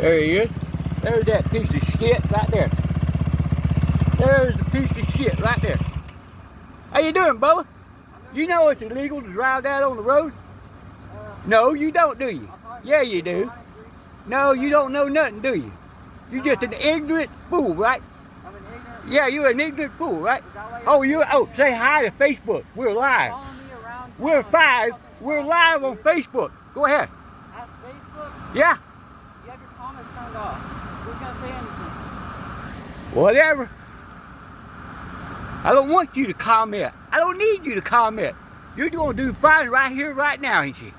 There he is. There's that piece of shit right there. There's the piece of shit right there. How you doing, Bubba? You know it's illegal to drive that on the road? No, you don't, do you? Yeah, you do. No, you don't know nothing, do you? You're just an ignorant fool, right? I'm an ignorant. Yeah, you're an ignorant fool, right? Is that why Say hi to Facebook. We're live. following me around We're town? live. We're live on Facebook. Go ahead. Ask Facebook. Yeah, You have your comments turned off. Who's gonna say anything? whatever. I don't want you to comment. I don't need you to comment. You're going to do fine right here, right now, ain't you?